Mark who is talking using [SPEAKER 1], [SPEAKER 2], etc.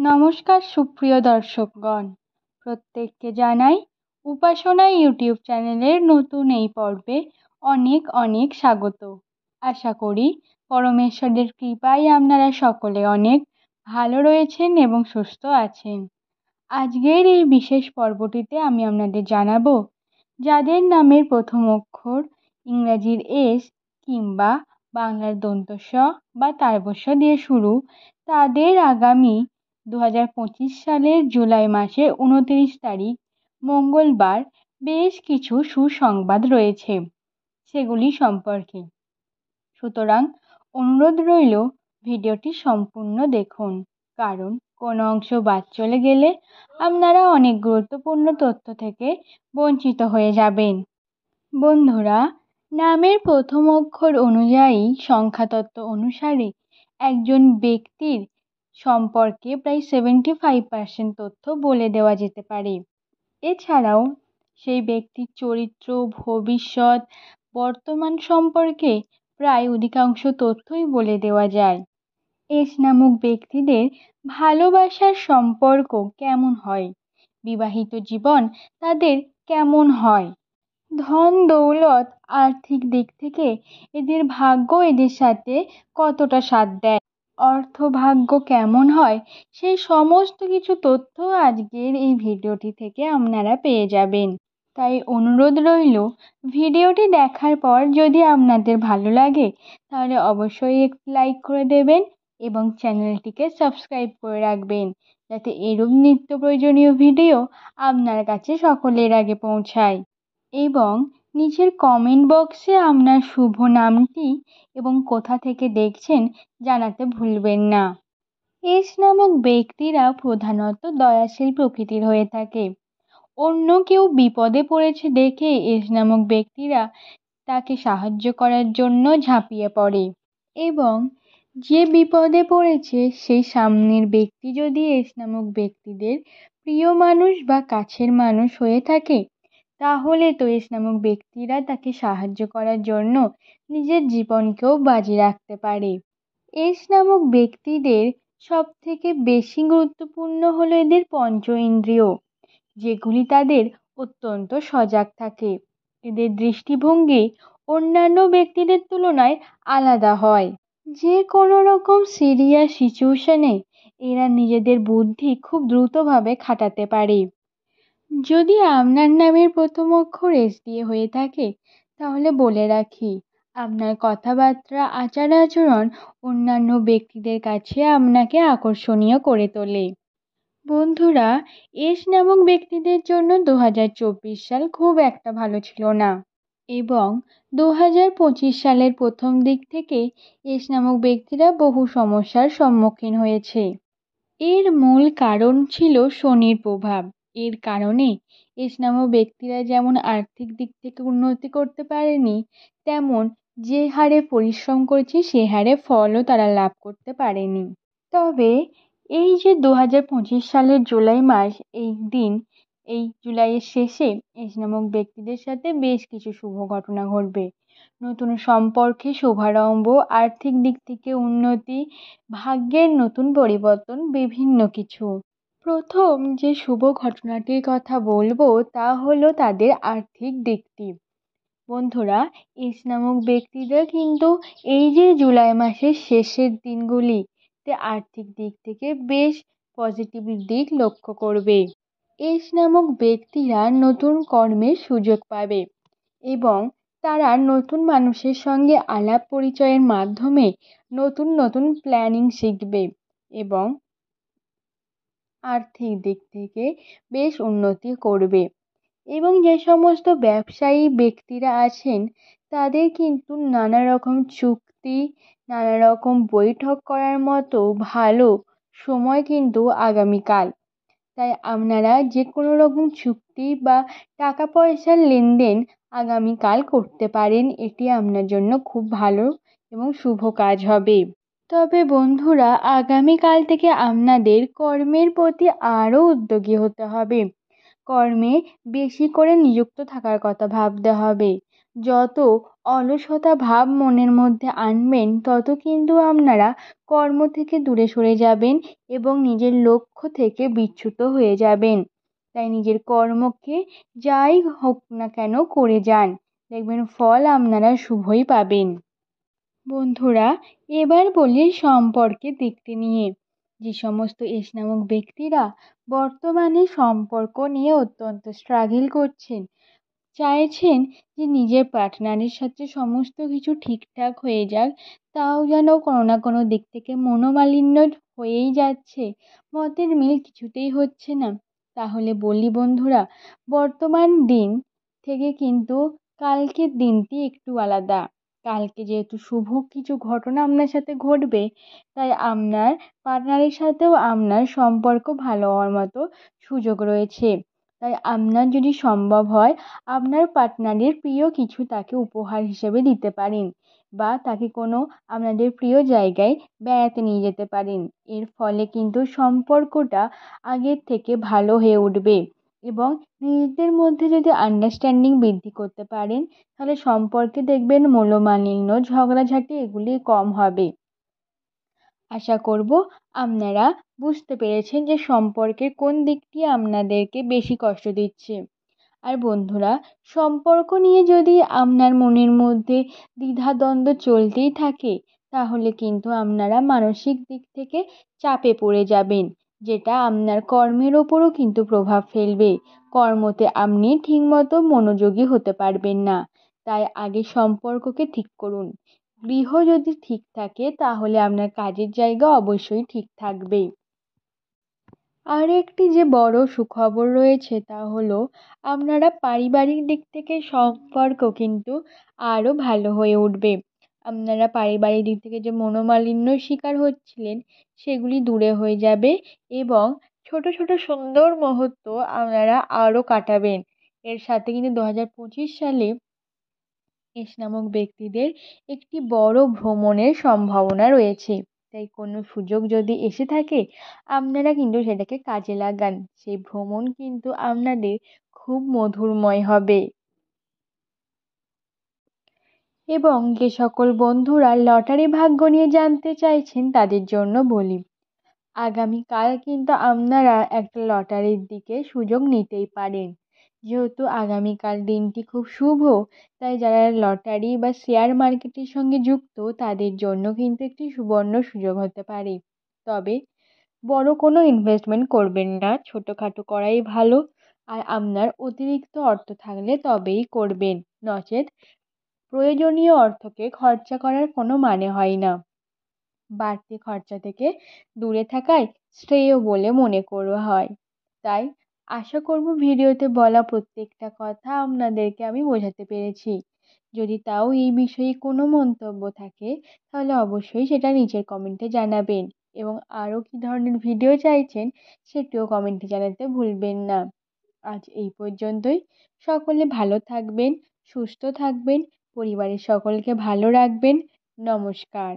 [SPEAKER 1] নমস্কার সুপ্রিয় দর্শকগণ, প্রত্যেককে জানাই উপাসনা ইউটিউব চ্যানেলের নতুন এই পর্বে অনেক অনেক স্বাগত। আশা করি পরমেশ্বরের কৃপায় আপনারা সকলে অনেক ভালো রয়েছেন এবং সুস্থ আছেন। আজকের এই বিশেষ পর্বটিতে আমি আপনাদের জানাবো যাদের নামের প্রথম অক্ষর ইংরাজির এস কিংবা বাংলার দন্ত স বা তালব্য দিয়ে শুরু, তাদের আগামী 2025 সালের জুলাই মাসের 29 তারিখ মঙ্গলবার বেশ কিছু সুসংবাদ রয়েছে সেগুলি সম্পর্কে। সুতরাং অনুরোধ রইল ভিডিওটি সম্পূর্ণ দেখুন, কারণ কোনো অংশ বাদ চলে গেলে আপনারা অনেক গুরুত্বপূর্ণ তথ্য থেকে বঞ্চিত হয়ে যাবেন। বন্ধুরা, নামের প্রথম অক্ষর অনুযায়ী সংখ্যাতত্ত্ব অনুসারে একজন ব্যক্তির সম্পর্কে প্রায় 75% তথ্য বলে দেওয়া যেতে পারে। এছাড়াও সেই ব্যক্তির চরিত্র, ভবিষ্যৎ, বর্তমান সম্পর্কে প্রায় অধিকাংশ তথ্যই বলে দেওয়া যায়। এস নামক ব্যক্তিদের ভালোবাসার সম্পর্ক কেমন হয়, বিবাহিত জীবন তাদের কেমন হয়, ধন দৌলত আর্থিক দিক থেকে এদের ভাগ্য এদের সাথে কতটা সাথ দেয়, অর্থভাগ্য কেমন হয়, সেই সমস্ত কিছু তথ্য আজকের এই ভিডিওটি থেকে আপনারা পেয়ে যাবেন। তাই অনুরোধ রইল ভিডিওটি দেখার পর যদি আপনাদের ভালো লাগে তাহলে অবশ্যই একটি লাইক করে দেবেন এবং চ্যানেলটিকে সাবস্ক্রাইব করে রাখবেন, যাতে এরূপ নিত্য প্রয়োজনীয় ভিডিও আপনার কাছে সকলের আগে পৌঁছায়। এবং নিচের কমেন্ট বক্সে আপনার শুভ নামটি এবং কোথা থেকে দেখছেন জানাতে ভুলবেন না। এস নামক ব্যক্তিরা প্রধানত দয়াশীল প্রকৃতির হয়ে থাকে। অন্য কেউ বিপদে পড়েছে দেখে এস নামক ব্যক্তিরা তাকে সাহায্য করার জন্য ঝাঁপিয়ে পড়ে, এবং যে বিপদে পড়েছে সেই সামনের ব্যক্তি যদি এস নামক ব্যক্তিদের প্রিয় মানুষ বা কাছের মানুষ হয়ে থাকে, তাহলে তো এস নামক ব্যক্তিরা তাকে সাহায্য করার জন্য নিজের জীবনকেও বাজি রাখতে পারে। এস নামক ব্যক্তিদের সব থেকে বেশি গুরুত্বপূর্ণ হলো এদের পঞ্চ ইন্দ্রিয়, যেগুলি তাদের অত্যন্ত সজাগ থাকে। এদের দৃষ্টিভঙ্গি অন্যান্য ব্যক্তিদের তুলনায় আলাদা হয়। যে কোনো রকম সিরিয়াস সিচুয়েশনে এরা নিজেদের বুদ্ধি খুব দ্রুতভাবে খাটাতে পারে। যদি আপনার নামের প্রথম অক্ষর এস দিয়ে হয়ে থাকে তাহলে বলে রাখি, আপনার কথাবার্তা, আচার আচরণ অন্যান্য ব্যক্তিদের কাছে আপনাকে আকর্ষণীয় করে তোলে। বন্ধুরা, এস নামক ব্যক্তিদের জন্য 2024 সাল খুব একটা ভালো ছিল না, এবং 2025 সালের প্রথম দিক থেকে এস নামক ব্যক্তিরা বহু সমস্যার সম্মুখীন হয়েছে। এর মূল কারণ ছিল শনির প্রভাব। এর কারণে এস নামক ব্যক্তিরা যেমন আর্থিক দিক থেকে উন্নতি করতে পারেনি, তেমন যে হারে পরিশ্রম করেছে সে হারে ফলও তারা লাভ করতে পারেনি। তবে এই যে 2025 সালের জুলাই মাস, এই জুলাইয়ের শেষে এস নামক ব্যক্তিদের সাথে বেশ কিছু শুভ ঘটনা ঘটবে। নতুন সম্পর্কে শুভারম্ভ, আর্থিক দিক থেকে উন্নতি, ভাগ্যের নতুন পরিবর্তন, বিভিন্ন কিছু। প্রথম যে শুভ ঘটনাটির কথা বলবো তা হলো তাদের আর্থিক দিকটি। বন্ধুরা, এস নামক ব্যক্তিরা কিন্তু এই যে জুলাই মাসের শেষের দিনগুলিতে আর্থিক দিক থেকে বেশ পজিটিভ দিক লক্ষ্য করবে। এস নামক ব্যক্তিরা নতুন কর্মের সুযোগ পাবে এবং তারা নতুন মানুষের সঙ্গে আলাপ পরিচয়ের মাধ্যমে নতুন নতুন প্ল্যানিং শিখবে এবং আর্থিক দিক থেকে বেশ উন্নতি করবে। এবং যে সমস্ত ব্যবসায়ী ব্যক্তিরা আছেন তাদের কিন্তু নানা রকম চুক্তি, নানা রকম বৈঠক করার মতো ভালো সময় কিন্তু আগামীকাল। তাই আপনারা যে কোনো রকম চুক্তি বা টাকা পয়সার লেনদেন আগামীকাল করতে পারেন, এটি আপনার জন্য খুব ভালো এবং শুভ কাজ হবে। তবে বন্ধুরা, আগামীকাল থেকে আপনাদের কর্মের প্রতি আরও উদ্যোগী হতে হবে। কর্মে বেশি করে নিযুক্ত থাকার কথা ভাবতে হবে। যত অলসতা ভাব মনের মধ্যে আনবেন তত কিন্তু আপনারা কর্ম থেকে দূরে সরে যাবেন এবং নিজের লক্ষ্য থেকে বিচ্যুত হয়ে যাবেন। তাই নিজের কর্মকে যাই হোক না কেন করে যান, দেখবেন ফল আপনারা শুভই পাবেন। বন্ধুরা, এবার বলি সম্পর্কের দিকটি নিয়ে। যে সমস্ত এস নামক ব্যক্তিরা বর্তমানে সম্পর্ক নিয়ে অত্যন্ত স্ট্রাগল করছেন, চাইছেন যে নিজের পার্টনারের সাথে সমস্ত কিছু ঠিকঠাক হয়ে যাক, তাও যেন কোনো না কোনো দিক থেকে মনোমালিন্য হয়েই যাচ্ছে, মতের মিল কিছুতেই হচ্ছে না, তাহলে বলি বন্ধুরা, বর্তমান দিন থেকে কিন্তু কালকের দিনটি একটু আলাদা। কালকে যেহেতু শুভ কিছু ঘটনা আপনার সাথে ঘটবে, তাই আপনার পার্টনারের সাথেও আপনার সম্পর্ক ভালো হওয়ার মতো সুযোগ রয়েছে। তাই আপনার যদি সম্ভব হয়, আপনার পার্টনারের প্রিয় কিছু তাকে উপহার হিসেবে দিতে পারেন, বা তাকে কোনো আপনাদের প্রিয় জায়গায় বেড়াতে নিয়ে যেতে পারেন। এর ফলে কিন্তু সম্পর্কটা আগের থেকে ভালো হয়ে উঠবে, এবং নিজেদের মধ্যে যদি আন্ডারস্ট্যান্ডিং বৃদ্ধি করতে পারেন, তাহলে সম্পর্কে দেখবেন মনোমালিন্য, ঝগড়াঝাটি এগুলি কম হবে। আশা করব আপনারা বুঝতে পেরেছেন যে সম্পর্কের কোন দিকটি আপনাদেরকে বেশি কষ্ট দিচ্ছে। আর বন্ধুরা, সম্পর্ক নিয়ে যদি আপনার মনের মধ্যে দ্বিধাদ্বন্দ্ব চলতেই থাকে, তাহলে কিন্তু আপনারা মানসিক দিক থেকে চাপে পড়ে যাবেন, যেটা আপনার কর্মের ওপরও কিন্তু প্রভাব ফেলবে। কর্মতে আপনি ঠিকমতো মনোযোগী হতে পারবেন না। তাই আগে সম্পর্ককে ঠিক করুন। গৃহ যদি ঠিক থাকে, তাহলে আপনার কাজের জায়গা অবশ্যই ঠিক থাকবে। আর একটি যে বড় সুখবর রয়েছে, তা হলো আপনারা পারিবারিক দিক থেকে সম্পর্ক কিন্তু আরও ভালো হয়ে উঠবে। আপনারা পারিবারিক দিক থেকে যে মনোমালিন্যর শিকার হচ্ছিলেন, সেগুলি দূরে হয়ে যাবে, এবং ছোট ছোট সুন্দর মুহূর্ত আপনারা আরও কাটাবেন। এর সাথে কিন্তু 2025 সালে মেষ নামক ব্যক্তিদের একটি বড় ভ্রমণের সম্ভাবনা রয়েছে। তাই কোনো সুযোগ যদি এসে থাকে, আপনারা কিন্তু সেটাকে কাজে লাগান। সেই ভ্রমণ কিন্তু আপনাদের খুব মধুরময় হবে। এবং যে সকল বন্ধুরা লটারি ভাগ্য নিয়ে জানতে চাইছেন, তাদের জন্য বলি, আগামীকাল কিন্তু আপনারা একটা লটারির দিকে সুযোগ নিতেই পারেন। যেহেতু আগামীকাল দিনটি খুব শুভ, তাই যারা লটারি বা শেয়ার মার্কেটের সঙ্গে যুক্ত, তাদের জন্য কিন্তু একটি সুবর্ণ সুযোগ হতে পারে। তবে বড় কোনো ইনভেস্টমেন্ট করবেন না, ছোটোখাটো করাই ভালো। আর আপনার অতিরিক্ত অর্থ থাকলে তবেই করবেন, নচেৎ প্রয়োজনীয় অর্থকে খরচা করার কোনো মানে হয় না। বাড়তি খরচা থেকে দূরে থাকাই শ্রেয় বলে মনে করা হয়। তাই আশা করব ভিডিওতে বলা প্রত্যেকটা কথা আপনাদেরকে আমি বোঝাতে পেরেছি। যদি তাও এই বিষয়ে কোনো মন্তব্য থাকে, তাহলে অবশ্যই সেটা নিচের কমেন্টে জানাবেন, এবং আরও কী ধরনের ভিডিও চাইছেন সেটিও কমেন্টে জানাতে ভুলবেন না। আজ এই পর্যন্তই। সকলে ভালো থাকবেন, সুস্থ থাকবেন, পরিবারের সকলকে ভালো রাখবেন। নমস্কার।